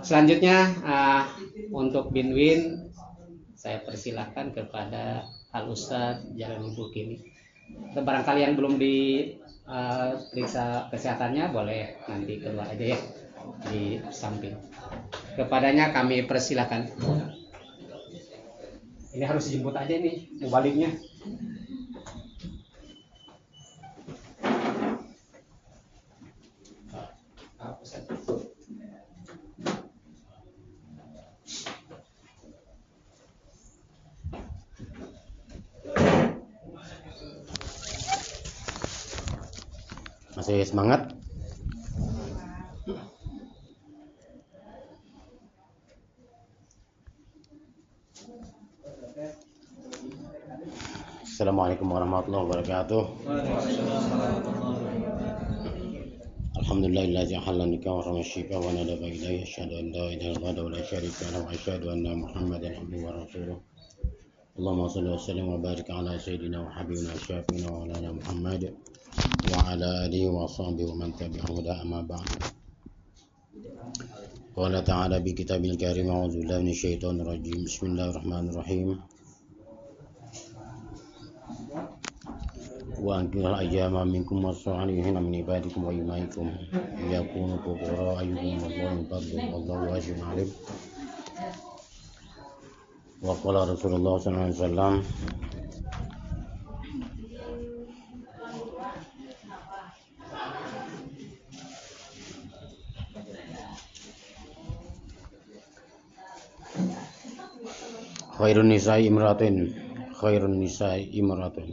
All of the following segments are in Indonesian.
Selanjutnya untuk Binwin saya persilahkan kepada Al Ustadz Jalan Ibu Kini. Atau barangkali yang belum diperiksa kesehatannya boleh nanti keluar aja ya di samping. Kepadanya kami persilahkan. Ini harus dijemput aja nih, mau baliknya. Masih semangat? Assalamualaikum warahmatullahi wabarakatuh. Alhamdulillahilladzi halana wa rasyika wa nadaba ilayhi asyhadu an la ilaha illallah wa la syarika lahu wa asyhadu anna Muhammadan abduhu wa rasuluh. Allahumma shalli wa sallim wa barik ala sayyidina wa habibina syafiina wa maulana Muhammad wa ala alihi wa sahbihi wa man tabi'ahu amma ba'd. Qala ta'ala bi kitabil karim a'udzu billahi minasy syaithanir rajim. Bismillahirrahmanirrahim. Wa anqil ayyama minkum was-salihin min ibadikum wa imaikum yakunu fuqara ayyuhum wallahu fadlu wallahu wasi'un alim. Wa qala Rasulullah sallallahu alaihi wasallam khairun nisa'i imratun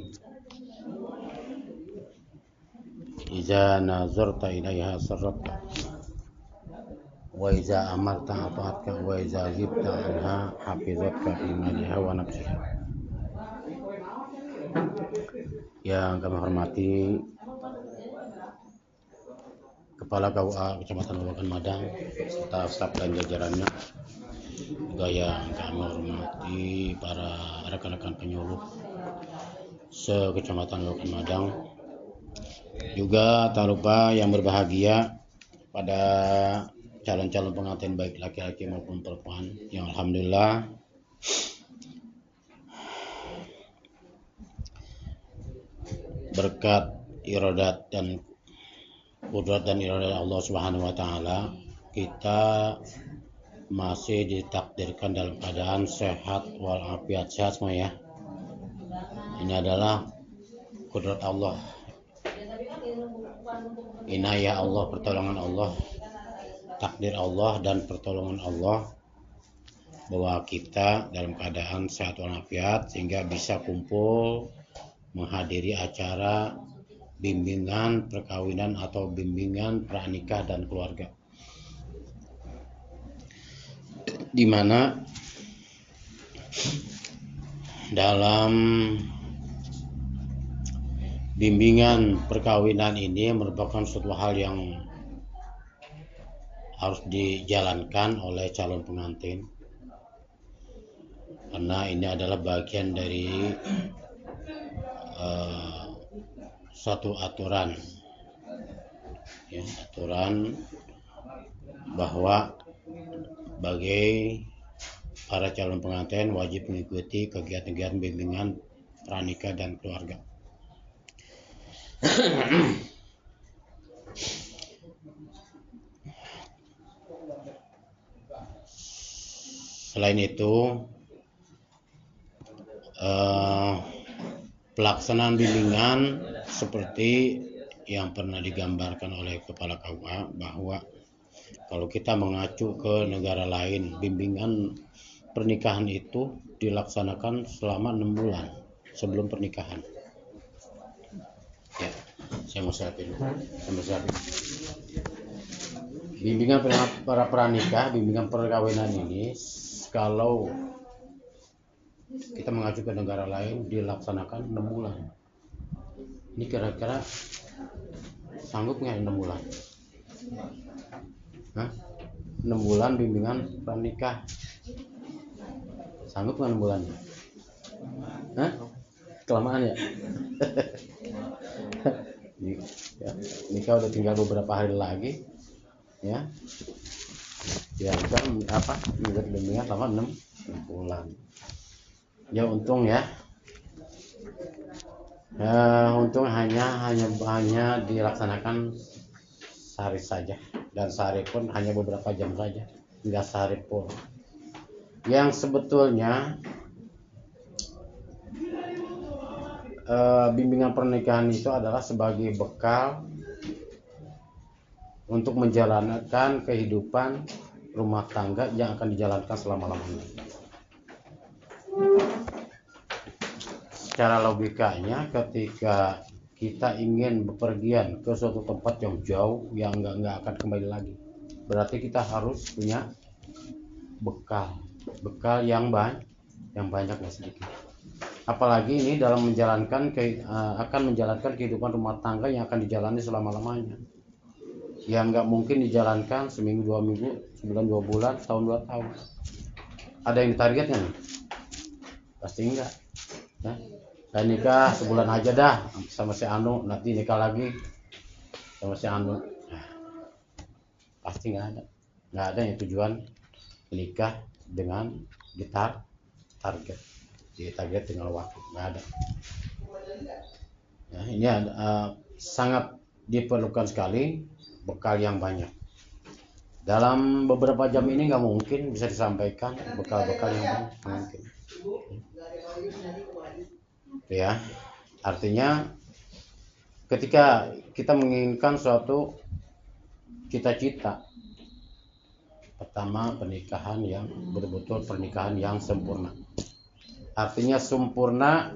iza nazarta ilaiha sarratka wa iza amarta ata'atka wa iza ghibta anha hafizatka fi maliha wa nafsiha. Yang kami hormati Kepala KUA Kecamatan Babakan Madang serta staf dan jajarannya, juga yang kami hormati para rekan-rekan penyuluh se-Kecamatan Babakan Madang, juga tak lupa yang berbahagia pada calon-calon pengantin baik laki-laki maupun perempuan yang alhamdulillah berkat iradat dan qudrat dan iradat Allah Subhanahu wa taala kita masih ditakdirkan dalam keadaan sehat walafiat. Sehat semua ya. Ini adalah qudrat Allah, inayah Allah, pertolongan Allah, takdir Allah dan pertolongan Allah bahwa kita dalam keadaan sehat walafiat sehingga bisa kumpul menghadiri acara bimbingan perkawinan atau bimbingan pranikah dan keluarga, di mana dalam bimbingan perkawinan ini merupakan suatu hal yang harus dijalankan oleh calon pengantin, karena ini adalah bagian dari suatu aturan ya, aturan bahwa bagi para calon pengantin wajib mengikuti kegiatan-kegiatan bimbingan pranikah dan keluarga. Selain itu, pelaksanaan bimbingan seperti yang pernah digambarkan oleh Kepala KUA bahwa kalau kita mengacu ke negara lain, bimbingan pernikahan itu dilaksanakan selama 6 bulan sebelum pernikahan. Ya, saya mau siapin. Bimbingan para pranikah, bimbingan perkawinan ini kalau kita mengacu ke negara lain dilaksanakan 6 bulan. Ini kira-kira sanggup nggak 6 bulan? 6 bulan bimbingan pranikah, sanggup nggak 6 bulan? Kelamaan ya? Nikah udah tinggal beberapa hari lagi, ya. Ya kan apa bimbingan selama 6 bulan. Ya untung ya. Untung hanya dilaksanakan sehari saja, dan sehari pun hanya beberapa jam saja, nggak sehari pun. Yang sebetulnya bimbingan pernikahan itu adalah sebagai bekal untuk menjalankan kehidupan rumah tangga yang akan dijalankan selama-lamanya. Secara logikanya, ketika kita ingin bepergian ke suatu tempat yang jauh yang nggak akan kembali lagi, berarti kita harus punya bekal yang banyak, nggak sedikit. Apalagi ini dalam akan menjalankan kehidupan rumah tangga yang akan dijalani selama-lamanya, yang nggak mungkin dijalankan seminggu, 2 minggu, sebulan, 2 bulan, setahun, 2 tahun. Ada yang ditargetnya nih? Pasti enggak ya. Saya nikah sebulan aja dah sama si Anu, nanti nikah lagi sama si Anu. Nah, pasti nggak ada yang tujuan menikah dengan target dengan waktu, nggak ada. Nah, ini sangat diperlukan sekali bekal yang banyak. Dalam beberapa jam ini nggak mungkin bisa disampaikan bekal-bekal yang banyak, mungkin. Ya, artinya ketika kita menginginkan suatu cita-cita, pertama pernikahan yang betul-betul pernikahan yang sempurna. Artinya sempurna,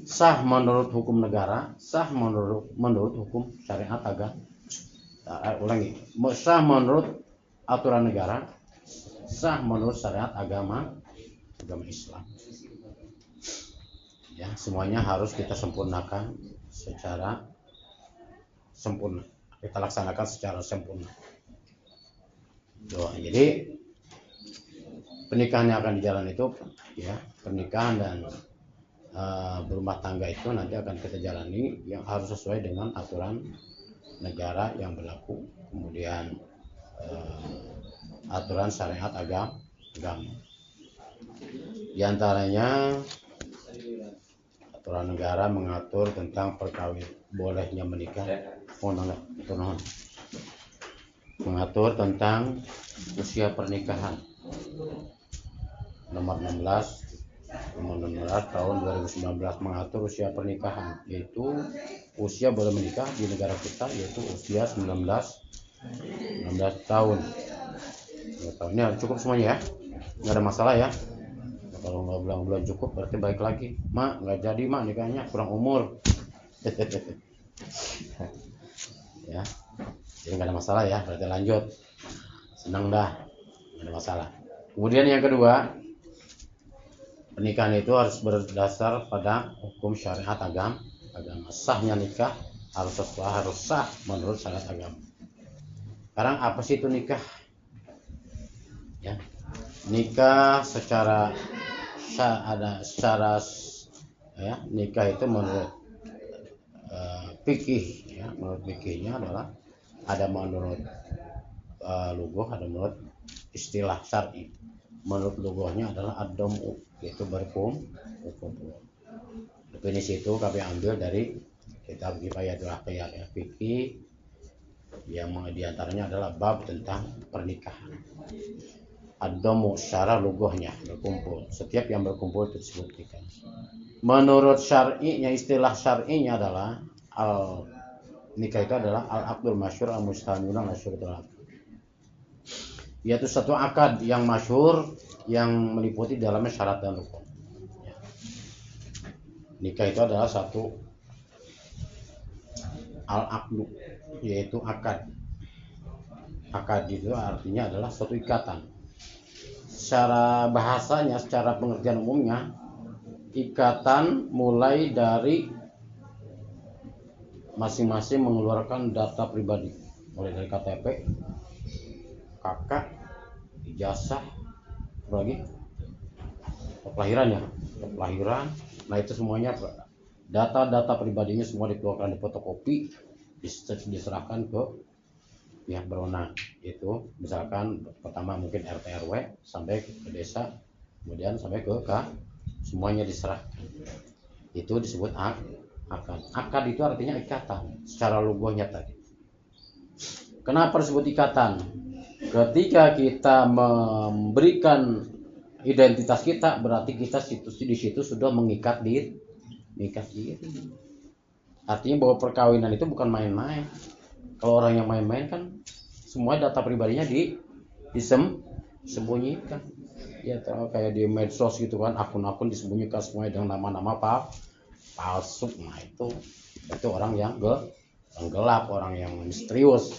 sah menurut hukum negara, sah menurut hukum syariat agama. Ulangi, sah menurut aturan negara, sah menurut syariat agama Islam. Ya, semuanya harus kita sempurnakan secara sempurna. Kita laksanakan secara sempurna. Jadi pernikahan yang akan dijalan itu, ya, pernikahan dan berumah tangga itu nanti akan kita jalani yang harus sesuai dengan aturan negara yang berlaku, kemudian aturan syariat agama. Di antaranya aturan negara mengatur tentang bolehnya menikah, mengatur tentang usia pernikahan nomor 16 tahun 2019 mengatur usia pernikahan, yaitu usia boleh menikah di negara kita yaitu usia 19 tahun. Ini cukup semuanya ya, nggak ada masalah ya. Kalau nggak belum cukup berarti balik lagi, mak nggak jadi mak nikahnya kurang umur. Ya, jadi nggak ada masalah ya, berarti lanjut, senang dah, nggak ada masalah. Kemudian yang kedua, pernikahan itu harus berdasar pada hukum syariat agama. Sahnya nikah harus sah menurut syariat agama. Sekarang apa sih itu nikah? Ya, nikah secara ya, nikah itu menurut fikih ya, menurut fikihnya adalah ada menurut lughah, ada menurut istilah syar'i. Menurut lughahnya adalah ad-damu, yaitu berkumpul. Definisi itu kami ambil dari kitab Kifayatul Ahkam ya, fikih, yang diantaranya adalah bab tentang pernikahan. Ad-damu secara lughahnya berkumpul, setiap yang berkumpul itu disebut nikah. Menurut syar'inya, istilah syar'inya adalah nikah itu adalah al-aqdul masyhur al-mustamilun ala syurutul, yaitu satu akad yang masyhur yang meliputi dalamnya syarat dan rukun. Nikah itu adalah satu al-aqdu, yaitu akad. Akad itu artinya adalah suatu ikatan. Secara bahasanya, secara pengertian umumnya, ikatan mulai dari masing-masing mengeluarkan data pribadi, mulai dari KTP, KK, ijazah, lagi kelahiran. Nah itu semuanya data pribadinya semua dikeluarkan, difotokopi, diserahkan ke pihak berwenang. Itu misalkan pertama mungkin RT RW sampai ke desa, kemudian sampai ke semuanya diserahkan. Itu disebut akad. Akad itu artinya ikatan secara lughahnya tadi. Kenapa disebut ikatan? Ketika kita memberikan identitas kita, berarti kita di situ sudah mengikat diri. Artinya bahwa perkawinan itu bukan main-main. Kalau orang yang main-main kan semua data pribadinya disembunyikan. Ya kayak di medsos gitu kan, akun-akun disembunyikan semuanya dengan nama-nama palsu. Nah itu orang yang gelap, orang yang misterius.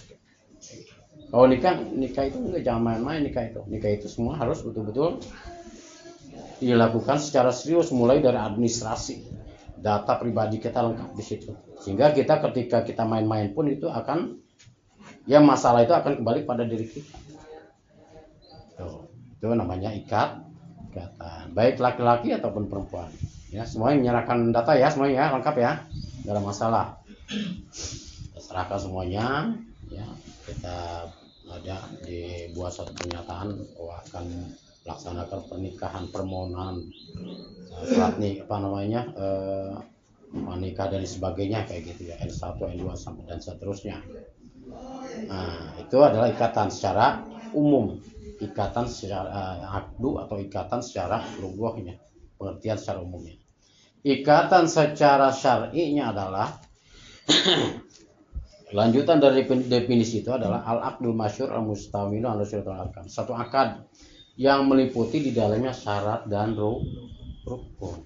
Kalau nikah itu jangan main-main. Nikah itu semua harus betul-betul dilakukan secara serius, mulai dari administrasi, data pribadi kita lengkap di situ. Sehingga ketika kita main-main pun itu akan, ya masalah itu akan kembali pada diri kita. Itu namanya ikatan, baik laki-laki ataupun perempuan. Ya semuanya menyerahkan data ya, semuanya lengkap ya, nggak ada masalah. Kita serahkan semuanya, ya kita ada dibuat satu pernyataan bahwa akan melaksanakan pernikahan, permohonan, surat menikah dan sebagainya kayak gitu ya, N1, N2 sampai dan seterusnya. Nah itu adalah ikatan secara umum, ikatan secara akdu atau ikatan secara lughahnya, pengertian secara umumnya. Ikatan secara syar'inya adalah lanjutan dari definisi itu adalah al-aqdul masyhur al-mustamilu ala syurutul arkam. Satu akad yang meliputi di dalamnya syarat dan rukun.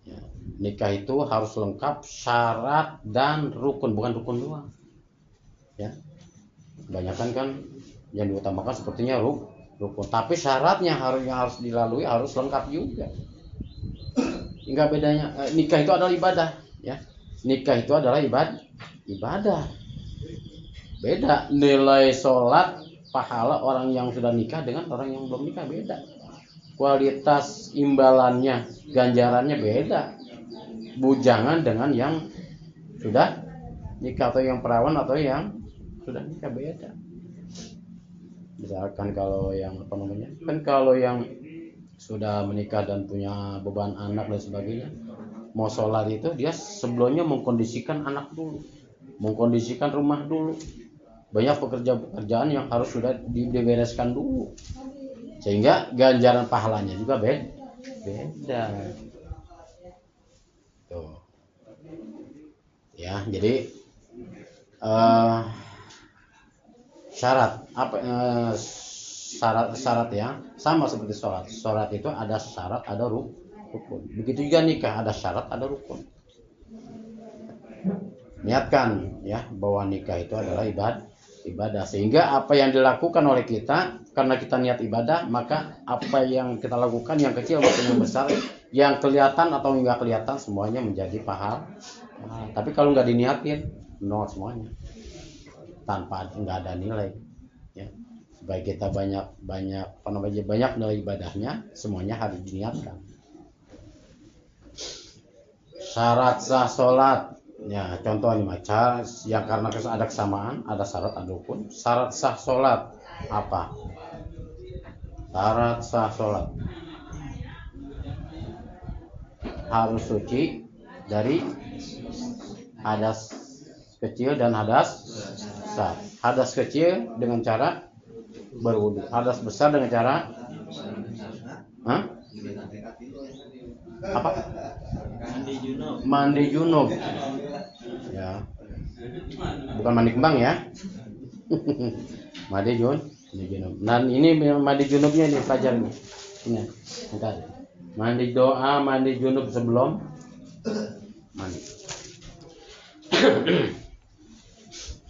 Ya, nikah itu harus lengkap syarat dan rukun, bukan rukun doang. Ya. Kebanyakan kan yang diutamakan sepertinya rukun, tapi syaratnya harus dilalui harus lengkap juga. Hingga bedanya nikah itu adalah ibadah, ya. Nikah itu adalah ibadah. Beda nilai sholat pahala orang yang sudah nikah dengan orang yang belum nikah, beda. Kualitas imbalannya, ganjarannya beda. Bujangan dengan yang sudah nikah, atau yang perawan atau yang sudah nikah, beda. Misalkan kalau yang kalau yang sudah menikah dan punya beban anak dan sebagainya, mau sholat itu dia sebelumnya mengkondisikan anak dulu, mengkondisikan rumah dulu, banyak pekerjaan yang harus sudah dibereskan dulu, sehingga ganjaran pahalanya juga beda. Tuh. Ya, jadi syarat ya sama seperti sholat. Sholat itu ada syarat, ada rukun. Begitu juga nikah, ada syarat, ada rukun. Niatkan ya bahwa nikah itu adalah ibadah, sehingga apa yang dilakukan oleh kita, karena kita niat ibadah, maka apa yang kita lakukan, yang kecil maupun yang besar, yang kelihatan atau enggak kelihatan, semuanya menjadi pahala. Tapi kalau nggak diniatin, nol semuanya, tanpa nggak ada nilai. Ya. Supaya kita banyak nilai ibadahnya, semuanya harus diniatkan. Syarat sah sholat. Ya, contohnya macam yang karena ada kesamaan, ada syarat, ada rukun. Syarat sah sholat apa? Syarat sah sholat harus suci dari hadas kecil dan hadas besar. Hadas kecil dengan cara berwudu, hadas besar dengan cara apa? Mandi junub. Ya. Bukan mandi kembang ya. Mandi junub. Nah, ini mandi junubnya nih pelajaran nih. Ini. Bentar. Mandi doa, mandi junub sebelum mandi.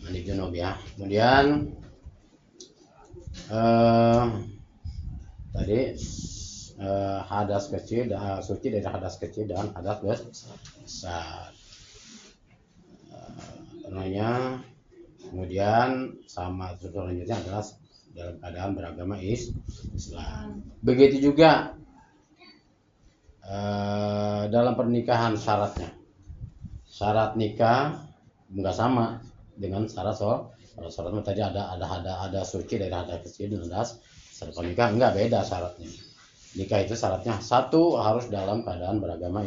Mandi junub ya. Kemudian tadi hadas kecil dan suci dari hadas kecil dan hadas besar. Kemudian sama selanjutnya adalah dalam keadaan beragama Islam. Begitu juga dalam pernikahan syaratnya. Syarat nikah enggak sama dengan syarat Kalau syaratnya tadi ada suci dari hadas kecil dan hadas besar. Kalau nikah enggak, beda syaratnya. Nikah itu syaratnya satu, harus dalam keadaan beragama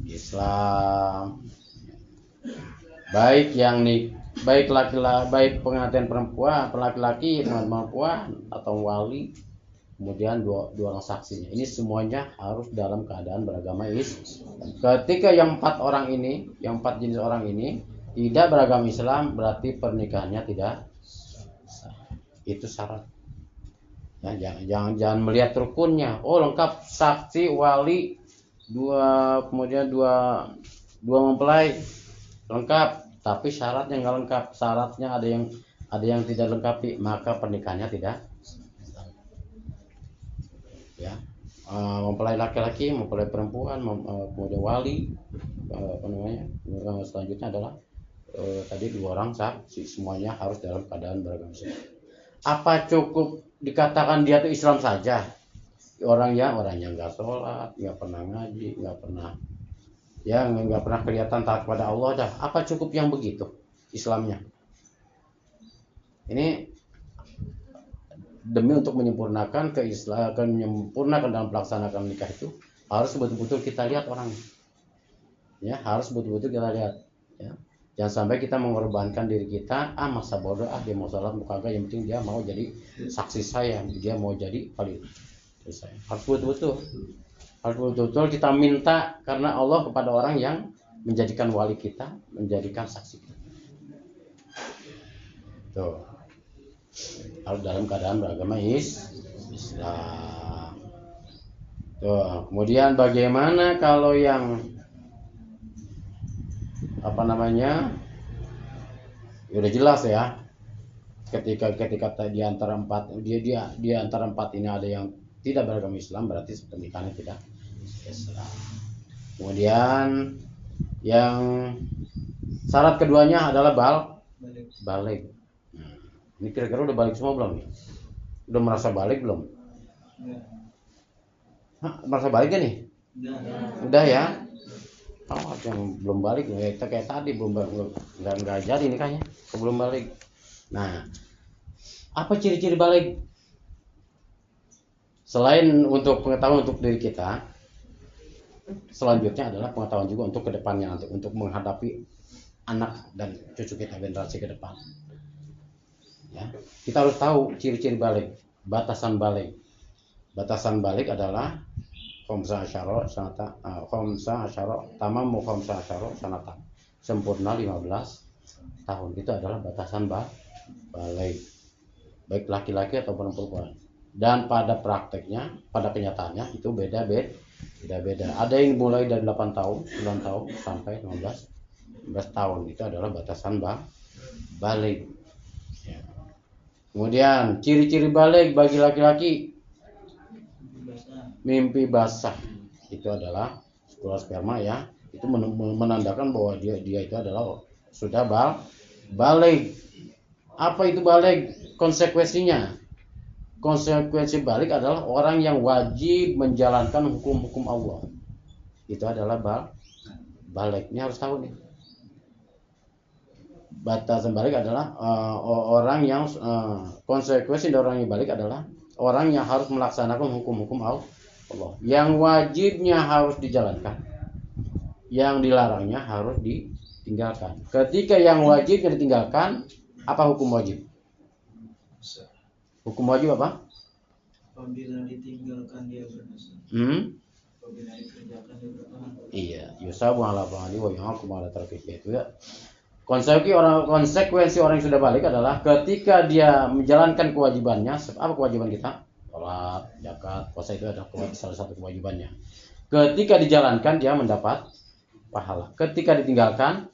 Islam. Baik baik laki-laki, baik pengantin perempuan, laki-laki, perempuan atau wali, kemudian dua orang saksinya. Ini semuanya harus dalam keadaan beragama Islam. Ketika yang empat jenis orang ini tidak beragama Islam, berarti pernikahannya tidak sah. Itu syarat. Ya, jangan melihat rukunnya. Oh, lengkap saksi, wali, kemudian dua mempelai lengkap, tapi syaratnya nggak lengkap. Syaratnya ada yang tidak lengkapi, maka pernikahannya tidak. Ya, mempelai laki-laki, mempelai perempuan, kemudian wali, selanjutnya adalah tadi dua orang saksi, semuanya harus dalam keadaan beragama Islam. Apa cukup dikatakan dia itu Islam saja? Orangnya nggak sholat, nggak pernah ngaji, nggak pernah kelihatan taat kepada Allah dah. Apa cukup yang begitu Islamnya? Ini demi untuk menyempurnakan menyempurnakan dalam pelaksanaan nikah itu harus betul-betul kita lihat orangnya. Ya, harus betul-betul kita lihat. Ya. Jangan sampai kita mengorbankan diri kita, masa bodoh, dia mau sholat, mau kagak, yang penting dia mau jadi saksi saya, dia mau jadi wali saya. Harus betul-betul kita minta karena Allah kepada orang yang menjadikan wali kita, menjadikan saksi kita. Tuh. Harus dalam keadaan beragama Islam. Tuh. Kemudian bagaimana kalau yang ya udah jelas ya, ketika di antara empat ini ada yang tidak beragama Islam, berarti pernikahannya tidak Islam. Kemudian yang syarat keduanya adalah balik. Ini kira-kira udah balik semua belum nih? Udah merasa balik belum? Merasa balik kan nih? Udah ya. Yang belum balik ya, kita kayak tadi nggak jadi nikahnya, belum balik. Nah, apa ciri-ciri balik? Selain untuk pengetahuan untuk diri kita, selanjutnya adalah pengetahuan juga untuk kedepannya, untuk menghadapi anak dan cucu kita, generasi ke depan. Ya, kita harus tahu ciri-ciri balik, batasan balik. Batasan balik adalah khamsa asyara sanatan, sempurna 15 tahun. Itu adalah batasan balik, baik laki-laki atau perempuan. Dan pada prakteknya, pada kenyataannya itu beda. Ada yang mulai dari 8 tahun, 9 tahun sampai 15 tahun. Itu adalah batasan balik. Ya. Kemudian ciri-ciri balik bagi laki-laki, mimpi basah. Itu adalah keluar sperma ya. Itu menandakan bahwa dia itu adalah sudah balik. Apa itu balik? Konsekuensi balik adalah orang yang wajib menjalankan hukum-hukum Allah. Itu adalah balik. Ini harus tahu nih. Batasan balik adalah orang yang konsekuensi dari orang yang balik adalah orang yang harus melaksanakan hukum-hukum Allah. Yang wajibnya harus dijalankan, yang dilarangnya harus ditinggalkan. Ketika yang wajibnya ditinggalkan, apa hukum wajib? Hukum wajib apa? Apabila ditinggalkan dia berdosa. Apabila dikerjakan dia berpahala. Iya, yusabu ala fa'ali wa yu'aqabu ala tarkihi. Itu ya. Konsekuensi orang yang sudah balik adalah ketika dia menjalankan kewajibannya. Apa kewajiban kita? Sholat, zakat, puasa, itu adalah salah satu kewajibannya. Ketika dijalankan dia mendapat pahala. Ketika ditinggalkan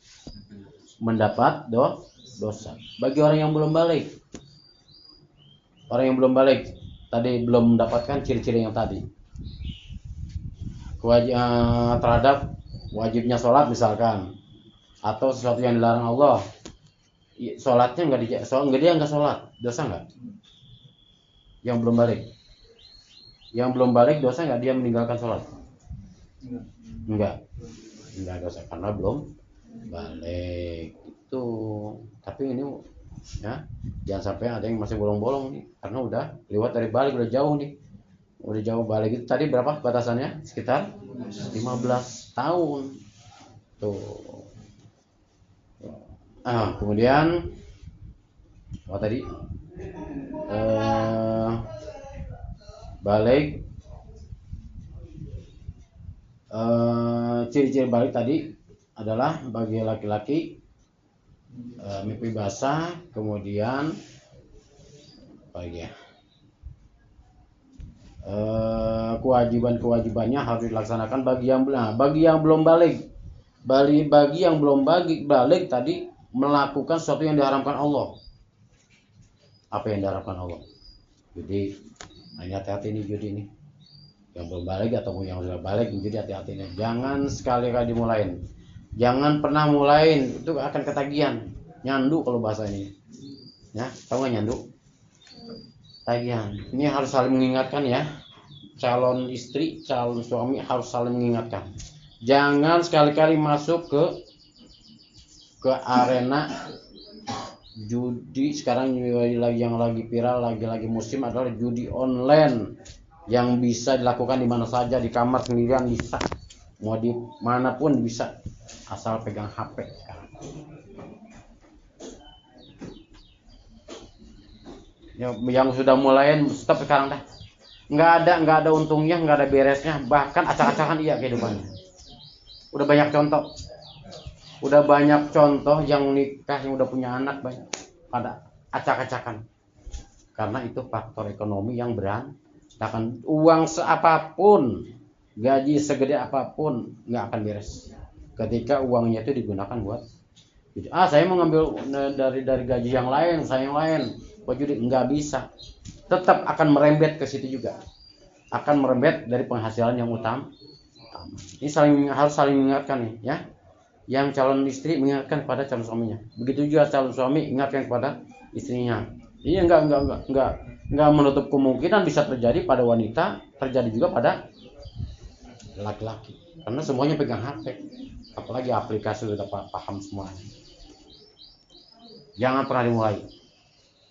mendapat dosa. Bagi orang yang belum balik, tadi belum mendapatkan ciri-ciri yang tadi. Terhadap wajibnya sholat misalkan, atau sesuatu yang dilarang Allah, sholatnya dia nggak sholat, dosa nggak? Yang belum balik dosa nggak dia meninggalkan sholat? Enggak dosa karena belum balik itu. Tapi ini Ya, jangan sampai ada yang masih bolong-bolong nih, karena udah lewat dari balik, udah jauh nih. Udah jauh balik itu tadi berapa batasannya? Sekitar 15 tahun. Tuh. Kemudian apa tadi? Balik. Ciri-ciri balik tadi adalah bagi laki-laki mimpi basah, kemudian apa ya? Kewajiban-kewajibannya harus dilaksanakan bagi yang belum balik. Bagi yang belum balik tadi melakukan sesuatu yang diharamkan Allah. Apa yang diharamkan Allah? Judi. Ini hati-hati nih judi ini. Yang belum balik ataupun yang sudah balik menjadi hati-hati nih. Jangan sekali-kali dimulain. Jangan pernah mulain, itu akan ketagihan. Nyandu kalau bahasa ini. Ya, tahu nggak nyandu? Tagihan. Ini harus saling mengingatkan ya. Calon istri, calon suami harus saling mengingatkan. Jangan sekali-kali masuk ke arena judi. Sekarang yang lagi viral, lagi musim adalah judi online yang bisa dilakukan di mana saja, di kamar sendirian bisa, mau di manapun bisa, asal pegang HP. Yang sudah mulai stop sekarang dah. Nggak ada untungnya, nggak ada beresnya, bahkan acak-acakan iya kehidupannya. Udah banyak contoh yang nikah, yang udah punya anak banyak pada acak-acakan. Karena itu faktor ekonomi yang berantakan. Uang seapapun, gaji segede apapun nggak akan beres ketika uangnya itu digunakan buat saya mau ngambil dari gaji yang lain, saya yang lain buat judi, nggak bisa. Tetap akan merembet ke situ juga, akan merembet dari penghasilan yang utama. Ini harus saling mengingatkan nih ya. Yang calon istri mengingatkan kepada calon suaminya, begitu juga calon suami ingatkan kepada istrinya. Ini enggak menutup kemungkinan bisa terjadi pada wanita, terjadi juga pada laki-laki, karena semuanya pegang HP, apalagi aplikasi sudah paham semuanya. Jangan pernah dimulai,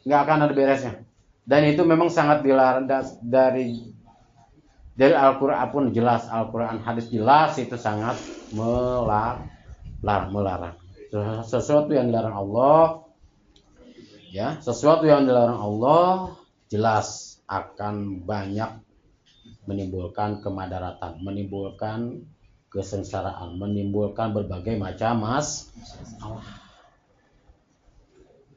nggak akan ada beresnya. Dan itu memang sangat dilarang dari Al-Quran pun jelas, Al-Quran hadis jelas, itu sangat melarang. Sesuatu yang dilarang Allah, ya, sesuatu yang dilarang Allah jelas akan banyak menimbulkan kemadaratan, menimbulkan kesengsaraan, menimbulkan berbagai macam masalah.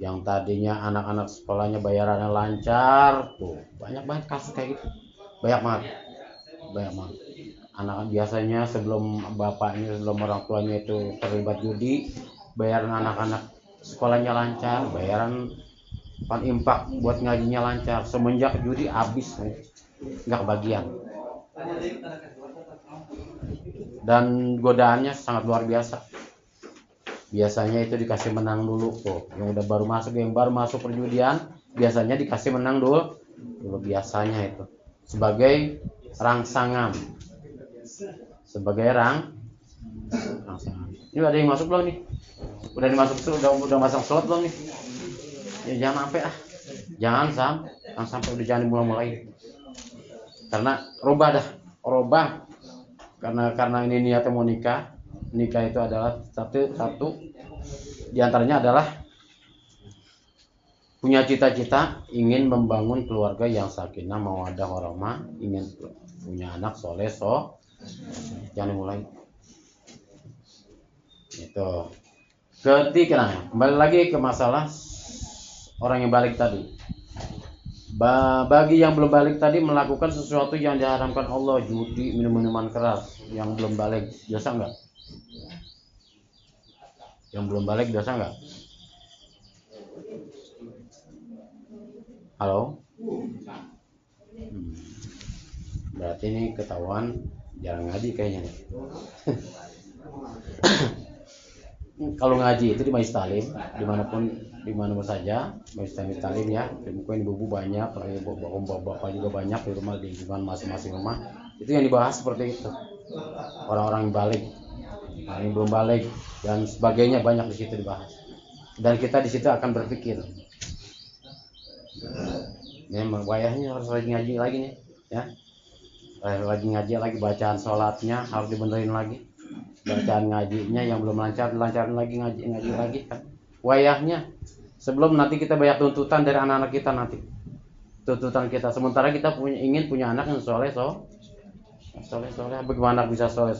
Yang tadinya anak-anak sekolahnya bayarannya lancar, tuh banyak banget kasus kayak gitu, banyak banget. Anak biasanya sebelum bapaknya, sebelum orang tuanya itu terlibat judi, bayaran anak-anak sekolahnya lancar, bayaran infak buat ngajinya lancar. Semenjak judi habis, nggak kebagian. Dan godaannya sangat luar biasa. Biasanya itu dikasih menang dulu tuh, yang baru masuk perjudian biasanya dikasih menang dulu biasanya itu sebagai rangsangan. Ini ada yang masuk belum nih? Udah masang slot belum nih? Ya jangan sampai jangan sampai udah jangan mulai. Karena robah karena ini niatnya mau nikah itu adalah satu diantaranya adalah punya cita-cita ingin membangun keluarga yang sakinah mawaddah warahmah, ingin punya anak soleh jangan mulai itu. Ketiga, kembali lagi ke masalah orang yang balik tadi. Bagi yang belum balik tadi melakukan sesuatu yang diharamkan Allah, judi, minuman keras, yang belum balik dosa enggak? Yang belum balik dosa enggak? Halo? Berarti ini ketahuan jarang ngaji kayaknya nih. Kalau ngaji itu di Majlis Talim, dimanapun saja, Majlis Talim ya. Mungkin ibu-ibu banyak, bapak juga banyak di rumah, di lingkungan masing-masing rumah. Itu yang dibahas seperti itu. Orang-orang yang balik, yang belum balik dan sebagainya banyak di situ dibahas. Dan kita di situ akan berpikir, Memang wayahnya harus lagi ngaji lagi nih, ya. Lagi ngaji lagi, bacaan sholatnya harus dibenerin lagi. Bacaan ngajinya yang belum lancar, dilancarin lagi, ngaji lagi kan. Wayahnya sebelum nanti kita banyak tuntutan dari anak-anak kita nanti. Tuntutan kita sementara kita ingin punya anak yang soleh. Bagaimana bisa soleh?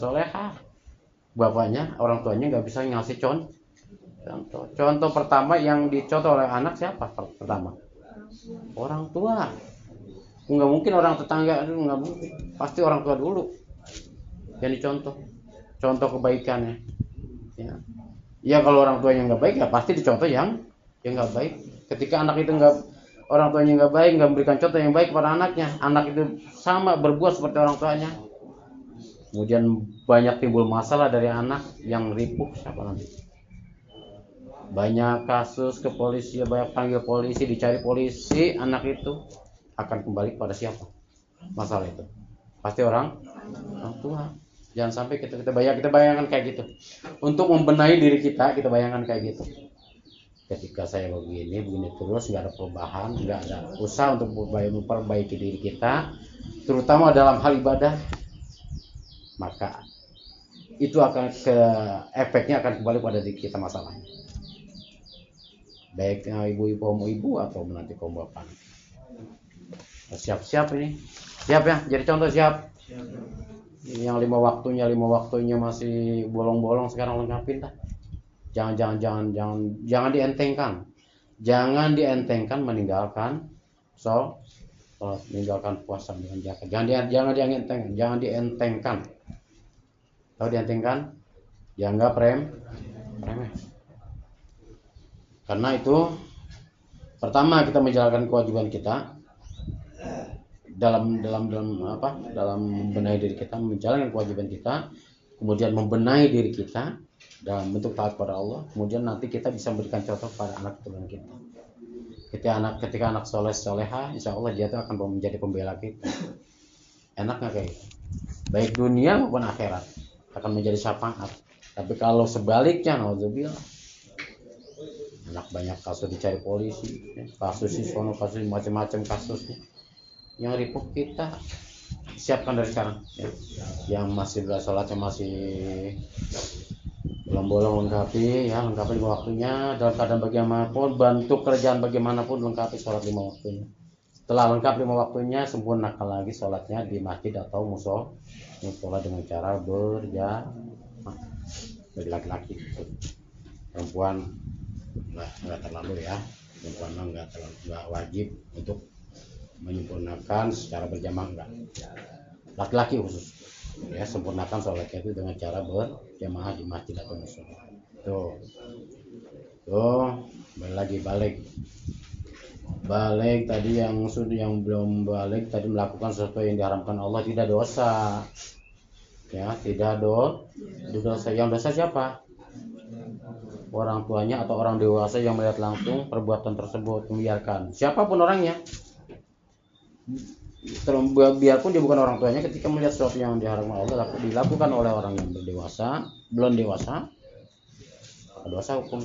Bapaknya, orang tuanya nggak bisa ngasih contoh pertama yang dicontoh oleh anak siapa pertama? Orang tua. Nggak mungkin orang tetangga, nggak mungkin. Pasti orang tua dulu yang dicontoh. Contoh kebaikannya. Ya kalau orang tuanya nggak baik, ya pasti dicontoh yang nggak baik. Ketika anak itu orang tuanya nggak baik, nggak memberikan contoh yang baik kepada anaknya, anak itu sama berbuat seperti orang tuanya. Kemudian banyak timbul masalah dari anak yang ripuh, siapa nanti? Banyak kasus ke polisi, banyak panggil polisi, dicari polisi, anak itu akan kembali pada siapa? Masalah itu pasti orang tua. Jangan sampai kita bayangkan kayak gitu. Untuk membenahi diri kita bayangkan kayak gitu. Ketika saya begini terus, nggak ada perubahan, nggak ada usaha untuk memperbaiki diri kita, terutama dalam hal ibadah, maka itu akan efeknya akan kembali pada diri kita masalahnya. Baik ibu atau nanti kaum bapak. Siap ini, siap ya, jadi contoh siap. Yang lima waktunya masih bolong-bolong, sekarang lengkapin dah. Jangan dientengkan meninggalkan meninggalkan puasa dengan zakat. Jangan dientengkan. Tahu dientengkan? Dianggap remeh. Karena itu pertama kita menjalankan kewajiban kita dalam membenahi diri kita, menjalankan kewajiban kita, kemudian membenahi diri kita dalam bentuk taat pada Allah, kemudian nanti kita bisa memberikan contoh pada anak keturunan kita. Ketika anak soleha, insya Allah dia itu akan menjadi pembela kita. Enaknya kayak gitu. Baik dunia maupun akhirat akan menjadi syafaat. Tapi kalau sebaliknya, nauzubillah, anak banyak kasus dicari polisi, kasus macam-macam kasusnya. Yang ripuh kita siapkan dari sekarang, ya. Yang masih bersolatnya masih bolong-bolong lengkapi 5 waktunya, dalam keadaan bagaimanapun, bantu kerjaan bagaimanapun, lengkapi sholat 5 waktunya. Setelah lengkap 5 waktunya, sempurnakan lagi sholatnya di masjid atau musola dengan cara berjamaah. Bagi laki-laki, perempuan nggak terlalu ya, perempuan nggak wajib untuk menyempurnakan secara berjamaah, enggak. Laki-laki khusus ya, sempurnakan sholatnya itu dengan cara berjamaah di masjid atau musola. Tuh balik tadi yang belum balik tadi melakukan sesuatu yang diharamkan Allah tidak dosa. Ya, tidak dosa. Yang dosa siapa? Orang tuanya atau orang dewasa yang melihat langsung perbuatan tersebut, membiarkan. Siapapun orangnya. Biarpun dia bukan orang tuanya, ketika melihat sesuatu yang diharamkan Allah dilakukan oleh orang yang belum dewasa, dosa hukum,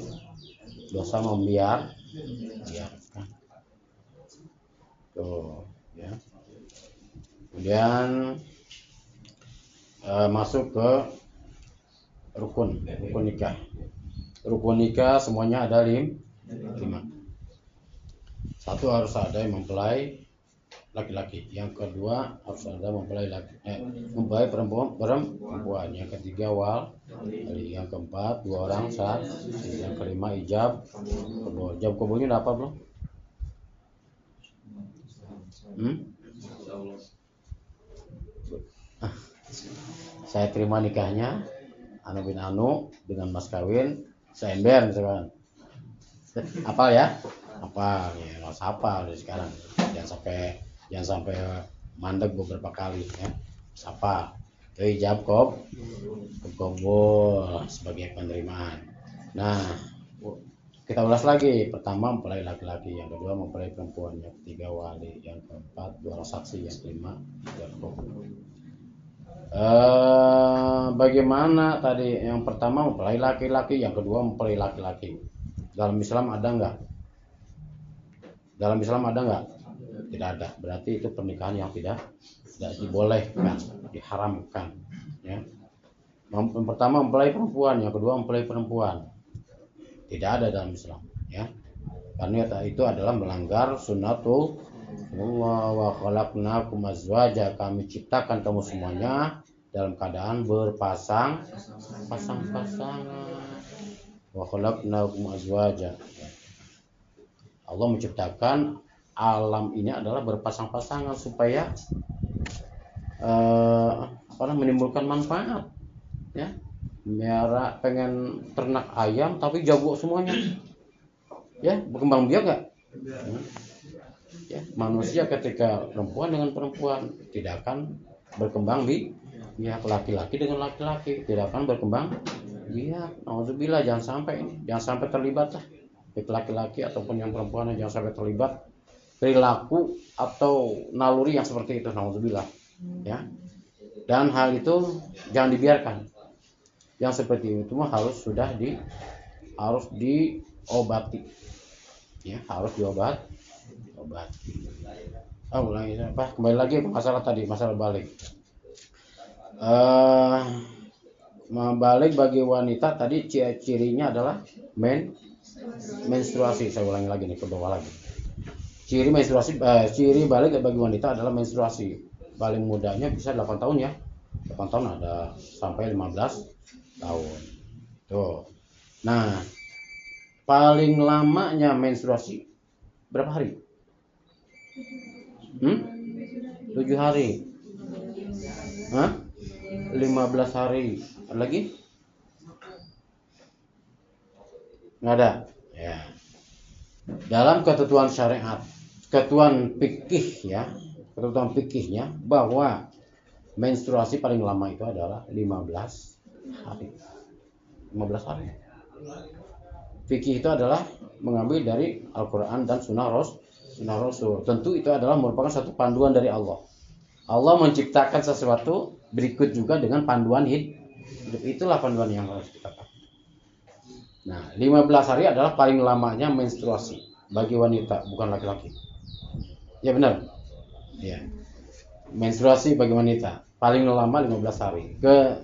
dosa membiarkan. Tuh, ya. Kemudian masuk ke rukun nikah. Rukun nikah semuanya ada 5. Satu harus ada yang mempelai laki-laki, yang kedua harus ada mempelai perempuan, yang ketiga wali, yang keempat 2 orang saksi, yang kelima ijab kabulnya udah apa belum? Saya terima nikahnya Anu bin Anu dengan mas kawin seember misalkan. Apa ya? Harus hafal dari sekarang. Jangan sampai mandek beberapa kali ya. Sapa. Itu ijab kabul sebagai penerimaan. Nah, kita ulas lagi. Pertama mempelai laki-laki, yang kedua mempelai perempuan, yang ketiga wali, yang keempat 2 orang saksi, yang kelima ijab kabul. Bagaimana tadi? Yang pertama mempelai laki-laki, yang kedua mempelai laki-laki. Dalam Islam ada enggak? Dalam Islam ada nggak? Tidak ada. Berarti itu pernikahan yang tidak dibolehkan, diharamkan. Ya. Yang pertama mempelai perempuan, yang kedua mempelai perempuan. Tidak ada dalam Islam. Ya. Karena itu adalah melanggar sunnatul wa khalaqnakum azwaja, kami ciptakan kamu semuanya dalam keadaan pasang-pasangan. Wa khalaqnakum azwaja. Allah menciptakan alam ini adalah berpasang-pasangan supaya menimbulkan manfaat. Ya. Miara pengen ternak ayam tapi jago semuanya. Ya, berkembang biak nggak? Ya, manusia ketika perempuan dengan perempuan tidak akan berkembang biak, laki-laki dengan laki-laki tidak akan berkembang biak. Nauzubillah, jangan sampai terlibat lah. Laki-laki ataupun yang perempuan jangan sampai terlibat perilaku atau naluri yang seperti itu. Nauzubillah. Ya. Dan hal itu jangan dibiarkan. Yang seperti itu mah harus diobati. Ya, harus diobati. Kembali lagi masalah tadi, masalah balik. Balik bagi wanita tadi cirinya adalah menstruasi. Saya ulangi lagi nih, ke bawah lagi. Ciri balik bagi wanita adalah menstruasi. Paling mudanya bisa 8 tahun ya. 8 tahun ada sampai 15 tahun. Tuh. Nah, paling lamanya menstruasi berapa hari? 7 hari. 15 hari. Ada lagi? Nggak ada. Ya. Dalam ketentuan syariat, ketentuan fikihnya bahwa menstruasi paling lama itu adalah 15 hari. 15 hari. Fikih itu adalah mengambil dari Al-Quran dan Sunnah Rasul. Tentu itu adalah merupakan satu panduan dari Allah. Allah menciptakan sesuatu berikut juga dengan panduan hidup. Itulah panduan yang harus kita pakai. Nah, 15 hari adalah paling lamanya menstruasi bagi wanita, bukan laki-laki. Ya benar. Ya. Menstruasi bagi wanita paling lama 15 hari.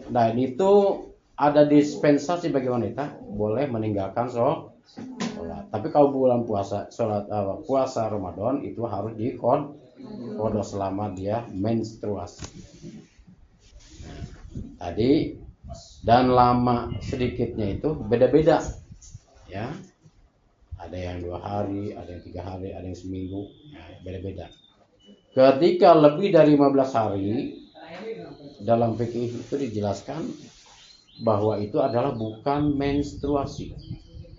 Dan itu ada dispensasi bagi wanita, boleh meninggalkan sholat. Tapi kalau bulan puasa, puasa Ramadan itu harus diqodho selama dia menstruasi. Tadi dan lama sedikitnya itu beda-beda, ya. Ada yang 2 hari, ada yang 3 hari, ada yang seminggu, ya, beda-beda. Ketika lebih dari 15 hari, dalam fikih itu dijelaskan bahwa itu adalah bukan menstruasi.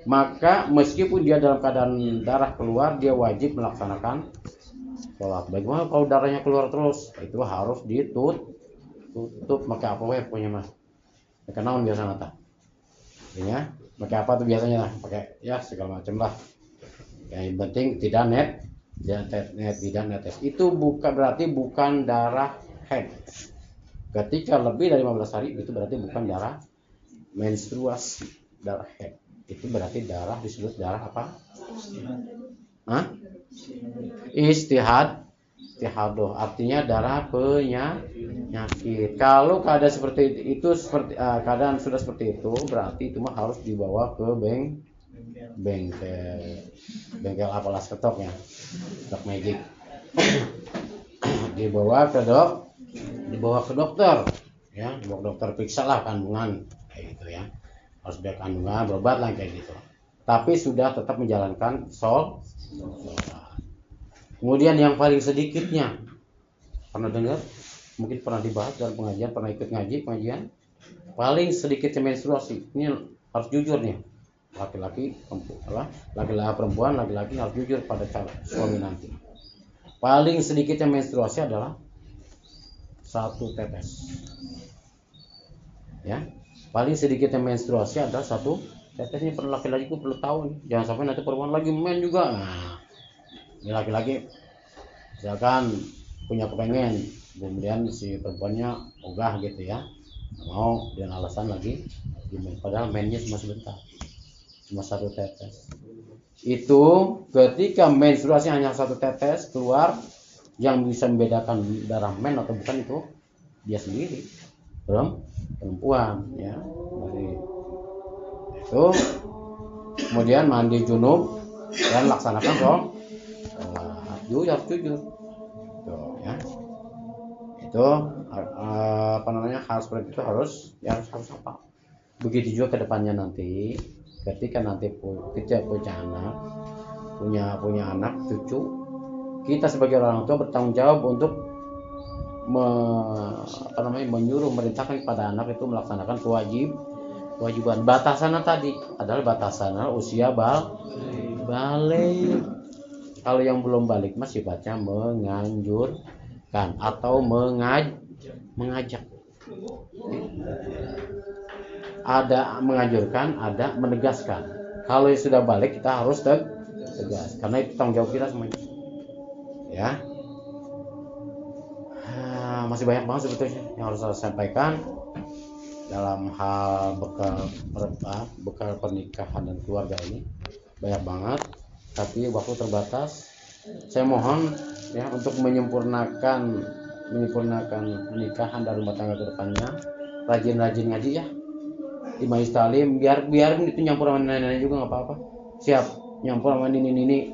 Maka meskipun dia dalam keadaan darah keluar, dia wajib melaksanakan sholat. Bagaimana kalau darahnya keluar terus? Itu harus ditutup. Pakai apa ya punya mas? Pakai naon biasa nata? Ya, pakai apa tuh biasanya? Pakai ya segala macam lah. Yang penting tidak netes. Itu berarti bukan darah haid. Ketika lebih dari 15 hari itu berarti bukan darah menstruasi, darah haid. Itu berarti darah disebut darah apa? Istihadoh, artinya darah penyakit. Kalau keadaan seperti itu, keadaan sudah seperti itu, berarti itu mah harus dibawa ke bengkel apalah stoknya, stok magic. dibawa ke dokter, ya, dibawa ke dokter, periksa lah kandungan kayak gitu ya. Harus ada kandungan, berobat lah kayak gitu. Tapi sudah tetap menjalankan sholat. Kemudian yang paling sedikitnya, pernah dengar? Mungkin pernah dibahas dalam pengajian, pernah ikut pengajian. Paling sedikitnya menstruasi. Ini harus jujur nih. Laki-laki, perempuan, laki-laki harus jujur pada suami nanti. Paling sedikitnya menstruasi adalah 1 tetes. Ya. Paling sedikitnya menstruasi adalah 1 tetes. Ini perlu laki-laki perlu tahu nih. Jangan sampai nanti perempuan lagi men juga. Nah, ini laki-laki misalkan punya kepengen, kemudian si perempuannya ogah gitu ya, mau dengan alasan lagi, padahal mennya cuma sebentar, cuma 1 tetes. itu ketika menstruasi hanya satu tetes keluar, yang bisa membedakan darah men atau bukan itu dia sendiri, perempuan ya. Jadi itu kemudian mandi junub dan laksanakan sholat. Harus jujur tuh ya. Itu hal seperti itu harus apa. Begitu juga ke depannya nanti ketika nanti kita punya anak, punya anak cucu, kita sebagai orang tua bertanggung jawab untuk menyuruh, merintahkan kepada anak itu melaksanakan kewajiban. Batasannya tadi adalah batasannya usia balik. Kalau yang belum balik masih baca menganjurkan atau mengajak. Ada menganjurkan, ada menegaskan. Kalau yang sudah balik kita harus tegas, karena itu tanggung jawab kita semuanya. Ya, masih banyak banget sebetulnya yang harus saya sampaikan dalam hal bekal pernikahan dan keluarga ini. Banyak banget, tapi waktu terbatas. Saya mohon ya untuk menyempurnakan pernikahan dan rumah tangga ke depannya, rajin-rajin ngaji ya di majelis talim, biar itu nyampur sama nenek juga nggak apa-apa. Siap nyampur sama nini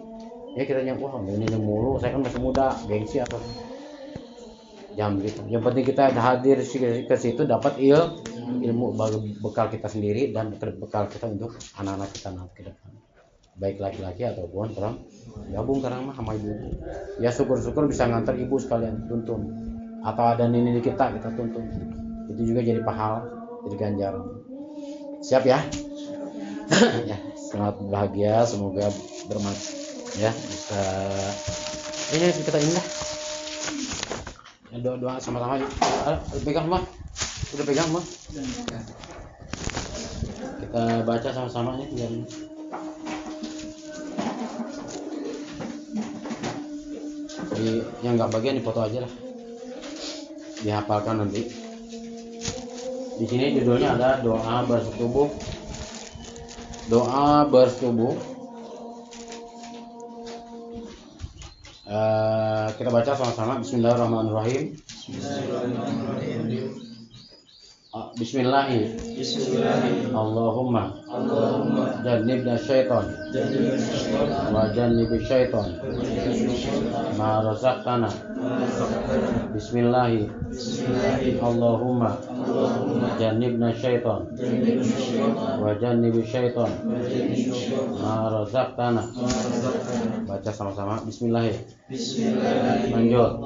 ya, kita nyampur ini mulu, saya kan masih muda, gengsi atau jangan begitu. Yang penting kita hadir ke situ dapat ilmu bekal kita sendiri dan bekal kita untuk anak-anak kita nanti ke depan, baik laki-laki ataupun perempuan. Gabung karena mah sama ibu ya, syukur-syukur bisa ngantar ibu sekalian tuntun, atau ada nini kita tuntun, itu juga jadi pahala, jadi ganjaran. Siap ya? Ya, sangat bahagia, semoga bermanfaat ya, bisa ini kita indah. Doa sama-sama. Pegang mah. Udah pegang mah. Kita baca sama-sama nih biar yang nggak bagian dipoto aja lah, dihafalkan nanti. Di sini judulnya ada doa bersetubuh. Kita baca sama-sama. Bismillahirrahmanirrahim. Bismillahirrahmanirrahim. Allahumma jannibna syaitan wa jannibish syaitan ma razaqtana. Bismillahirrahmanirrahim. Allahumma jannibna syaitan wa jannibish syaitan ma razaqtana. Baca sama-sama. Bismillahirrahmanirrahim. Lanjut.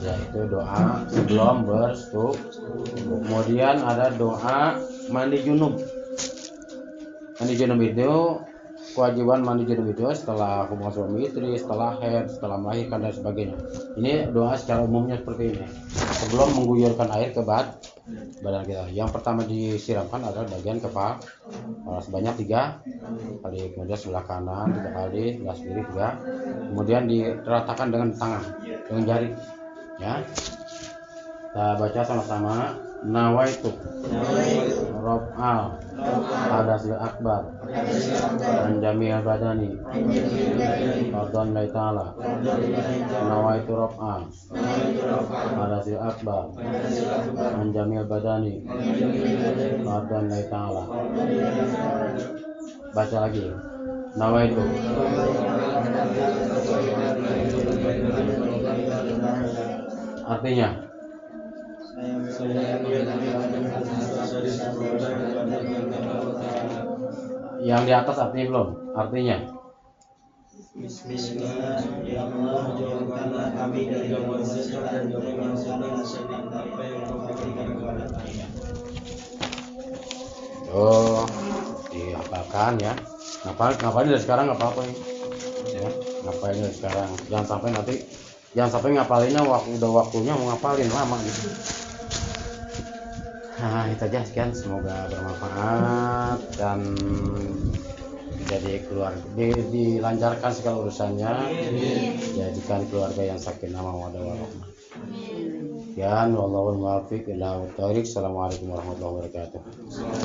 Ya, itu doa sebelum bersetubuh. Kemudian ada doa mandi junub. Mandi junub itu kewajiban mandi junub itu setelah hubungan suami istri, setelah haid, setelah melahirkan dan sebagainya. Ini doa secara umumnya seperti ini. Sebelum mengguyurkan air ke badan kita, yang pertama disiramkan adalah bagian kepala sebanyak 3 kali, kemudian sebelah kanan 3 kali, sebelah kiri 3, kemudian diratakan dengan tangan, dengan jari ya. Kita baca sama-sama. Nawaitu Rob'al Hadasil Akbar Anjamil Badani Fardhan Lai Ta'ala. Nawaitu Rob'al Hadasil Akbar Anjamil Badani Fardhan Lai Ta'ala. Baca lagi. Nawaitu artinya yang di atas artinya belum? Artinya Bismillah ya Allah, jauhkanlah kami dari dosa dan yang sudah apa yang Kau berikan kepada kami. Dihafalkan ya. Ngapain dari sekarang nggak apa-apa ya. Ngapain dari sekarang? Jangan sampai ngapalinnya udah waktunya mau ngapalin lama gitu. Nah, itu aja, sekian, semoga bermanfaat dan jadi keluarga dilancarkan segala urusannya, jadikan keluarga yang sakinah mawaddah warahmah. Sekian, wallahul muwaffiq ila thoriq. Assalamualaikum warahmatullahi wabarakatuh.